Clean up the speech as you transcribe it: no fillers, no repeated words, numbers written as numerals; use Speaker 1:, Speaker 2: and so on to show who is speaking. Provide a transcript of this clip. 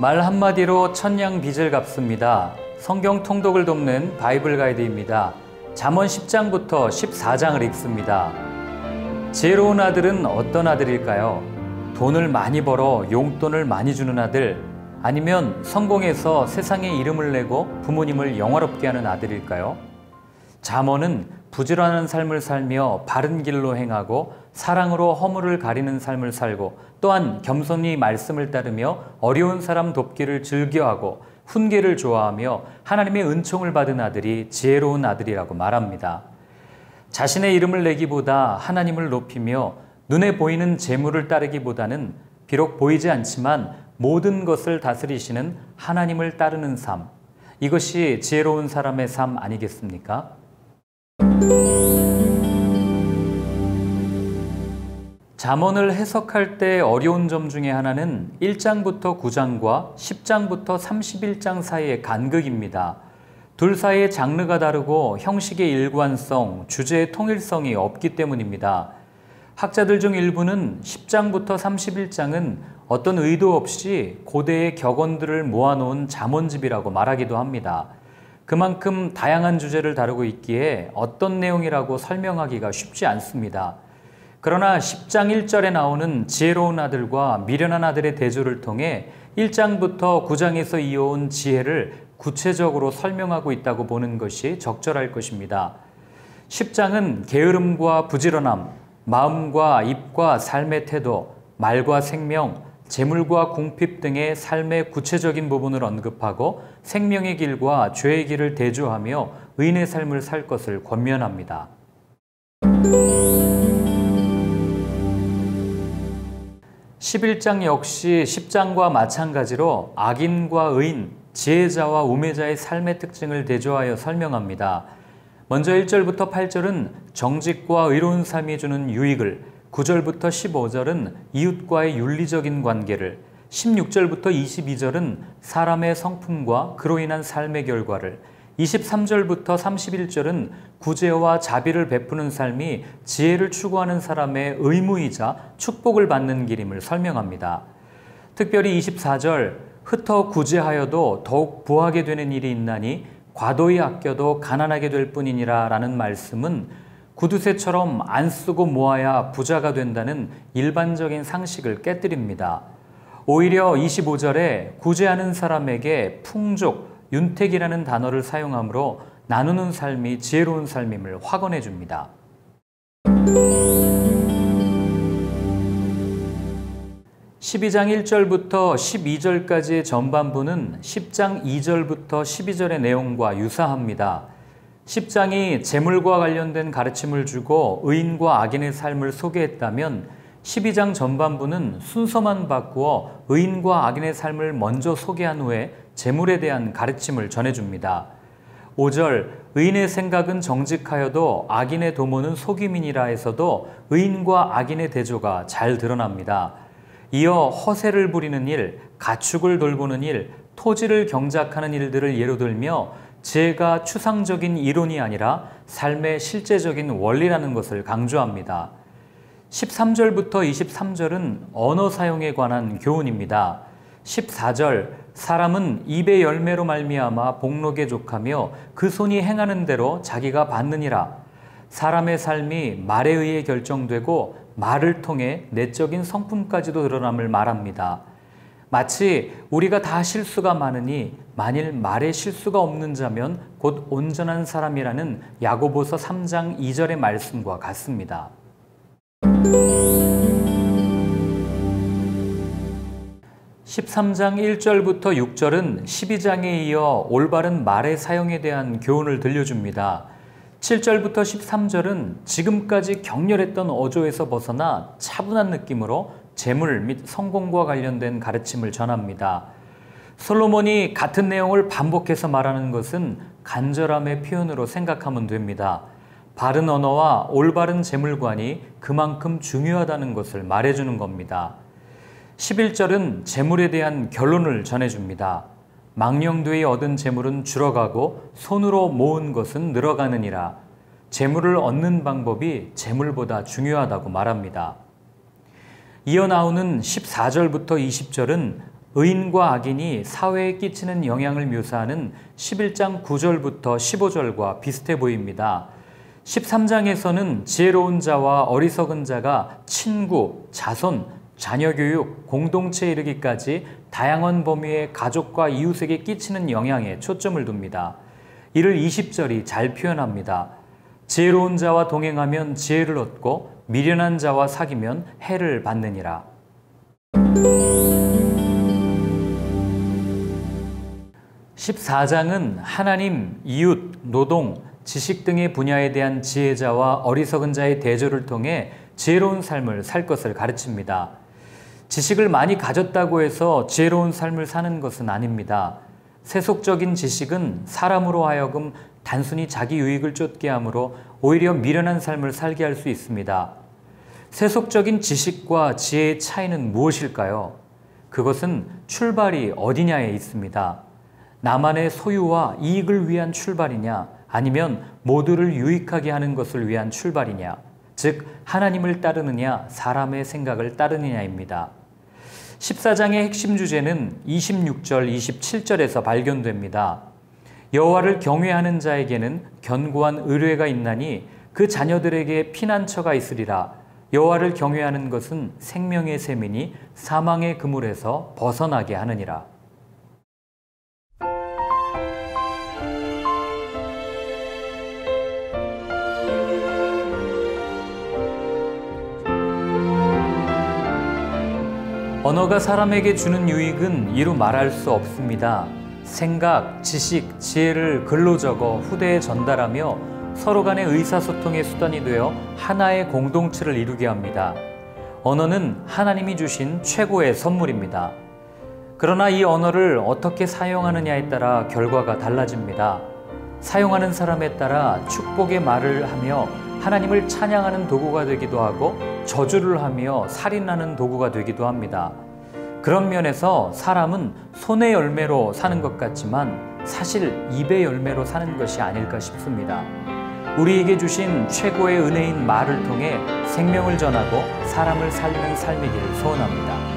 Speaker 1: 말 한마디로 천냥 빚을 갚습니다. 성경 통독을 돕는 바이블 가이드입니다. 잠언 10장부터 14장을 읽습니다. 지혜로운 아들은 어떤 아들일까요? 돈을 많이 벌어 용돈을 많이 주는 아들, 아니면 성공해서 세상에 이름을 내고 부모님을 영화롭게 하는 아들일까요? 잠언은 부지런한 삶을 살며 바른 길로 행하고 사랑으로 허물을 가리는 삶을 살고 또한 겸손히 말씀을 따르며 어려운 사람 돕기를 즐겨하고 훈계를 좋아하며 하나님의 은총을 받은 아들이 지혜로운 아들이라고 말합니다. 자신의 이름을 내기보다 하나님을 높이며 눈에 보이는 재물을 따르기보다는 비록 보이지 않지만 모든 것을 다스리시는 하나님을 따르는 삶, 이것이 지혜로운 사람의 삶 아니겠습니까? 잠언을 해석할 때 어려운 점 중에 하나는 1장부터 9장과 10장부터 31장 사이의 간극입니다. 둘 사이의 장르가 다르고 형식의 일관성, 주제의 통일성이 없기 때문입니다. 학자들 중 일부는 10장부터 31장은 어떤 의도 없이 고대의 격언들을 모아놓은 잠언집이라고 말하기도 합니다. 그만큼 다양한 주제를 다루고 있기에 어떤 내용이라고 설명하기가 쉽지 않습니다. 그러나 10장 1절에 나오는 지혜로운 아들과 미련한 아들의 대조를 통해 1장부터 9장에서 이어온 지혜를 구체적으로 설명하고 있다고 보는 것이 적절할 것입니다. 10장은 게으름과 부지런함, 마음과 입과 삶의 태도, 말과 생명, 재물과 궁핍 등의 삶의 구체적인 부분을 언급하고 생명의 길과 죄의 길을 대조하며 의인의 삶을 살 것을 권면합니다. 11장 역시 10장과 마찬가지로 악인과 의인, 지혜자와 우매자의 삶의 특징을 대조하여 설명합니다. 먼저 1절부터 8절은 정직과 의로운 삶이 주는 유익을, 9절부터 15절은 이웃과의 윤리적인 관계를, 16절부터 22절은 사람의 성품과 그로 인한 삶의 결과를, 23절부터 31절은 구제와 자비를 베푸는 삶이 지혜를 추구하는 사람의 의무이자 축복을 받는 길임을 설명합니다. 특별히 24절, 흩어 구제하여도 더욱 부하게 되는 일이 있나니 과도히 아껴도 가난하게 될 뿐이니라 라는 말씀은 구두쇠처럼 안 쓰고 모아야 부자가 된다는 일반적인 상식을 깨뜨립니다. 오히려 25절에 구제하는 사람에게 풍족, 윤택이라는 단어를 사용하므로 나누는 삶이 지혜로운 삶임을 확언해 줍니다. 12장 1절부터 12절까지의 전반부는 10장 2절부터 12절의 내용과 유사합니다. 10장이 재물과 관련된 가르침을 주고 의인과 악인의 삶을 소개했다면 12장 전반부는 순서만 바꾸어 의인과 악인의 삶을 먼저 소개한 후에 재물에 대한 가르침을 전해줍니다. 5절, 의인의 생각은 정직하여도 악인의 도모는 속임이니라 에서도 의인과 악인의 대조가 잘 드러납니다. 이어 허세를 부리는 일, 가축을 돌보는 일, 토지를 경작하는 일들을 예로 들며 지혜가 추상적인 이론이 아니라 삶의 실제적인 원리라는 것을 강조합니다. 13절부터 23절은 언어 사용에 관한 교훈입니다. 14절, 사람은 입의 열매로 말미암아 복록에 족하며 그 손이 행하는 대로 자기가 받느니라. 사람의 삶이 말에 의해 결정되고 말을 통해 내적인 성품까지도 드러남을 말합니다. 마치 우리가 다 실수가 많으니 만일 말에 실수가 없는 자면 곧 온전한 사람이라는 야고보서 3장 2절의 말씀과 같습니다. 13장 1절부터 6절은 12장에 이어 올바른 말의 사용에 대한 교훈을 들려줍니다. 7절부터 13절은 지금까지 격렬했던 어조에서 벗어나 차분한 느낌으로 재물 및 성공과 관련된 가르침을 전합니다. 솔로몬이 같은 내용을 반복해서 말하는 것은 간절함의 표현으로 생각하면 됩니다. 바른 언어와 올바른 재물관이 그만큼 중요하다는 것을 말해주는 겁니다. 11절은 재물에 대한 결론을 전해줍니다. 망령되이 얻은 재물은 줄어가고 손으로 모은 것은 늘어가느니라. 재물을 얻는 방법이 재물보다 중요하다고 말합니다. 이어 나오는 14절부터 20절은 의인과 악인이 사회에 끼치는 영향을 묘사하는 11장 9절부터 15절과 비슷해 보입니다. 13장에서는 지혜로운 자와 어리석은 자가 친구, 자손, 자녀 교육, 공동체에 이르기까지 다양한 범위의 가족과 이웃에게 끼치는 영향에 초점을 둡니다. 이를 20절이 잘 표현합니다. 지혜로운 자와 동행하면 지혜를 얻고 미련한 자와 사귀면 해를 받느니라. 14장은 하나님, 이웃, 노동, 지식 등의 분야에 대한 지혜자와 어리석은 자의 대조를 통해 지혜로운 삶을 살 것을 가르칩니다. 지식을 많이 가졌다고 해서 지혜로운 삶을 사는 것은 아닙니다. 세속적인 지식은 사람으로 하여금 단순히 자기 유익을 쫓게 하므로 오히려 미련한 삶을 살게 할 수 있습니다. 세속적인 지식과 지혜의 차이는 무엇일까요? 그것은 출발이 어디냐에 있습니다. 나만의 소유와 이익을 위한 출발이냐, 아니면 모두를 유익하게 하는 것을 위한 출발이냐, 즉 하나님을 따르느냐, 사람의 생각을 따르느냐입니다. 14장의 핵심 주제는 26절, 27절에서 발견됩니다. 여호와를 경외하는 자에게는 견고한 의뢰가 있나니 그 자녀들에게 피난처가 있으리라. 여호와를 경외하는 것은 생명의 셈이니 사망의 그물에서 벗어나게 하느니라. 언어가 사람에게 주는 유익은 이루 말할 수 없습니다. 생각, 지식, 지혜를 글로 적어 후대에 전달하며 서로 간의 의사소통의 수단이 되어 하나의 공동체를 이루게 합니다. 언어는 하나님이 주신 최고의 선물입니다. 그러나 이 언어를 어떻게 사용하느냐에 따라 결과가 달라집니다. 사용하는 사람에 따라 축복의 말을 하며 하나님을 찬양하는 도구가 되기도 하고 저주를 하며 살인하는 도구가 되기도 합니다. 그런 면에서 사람은 손의 열매로 사는 것 같지만 사실 입의 열매로 사는 것이 아닐까 싶습니다. 우리에게 주신 최고의 은혜인 말을 통해 생명을 전하고 사람을 살리는 삶이기를 소원합니다.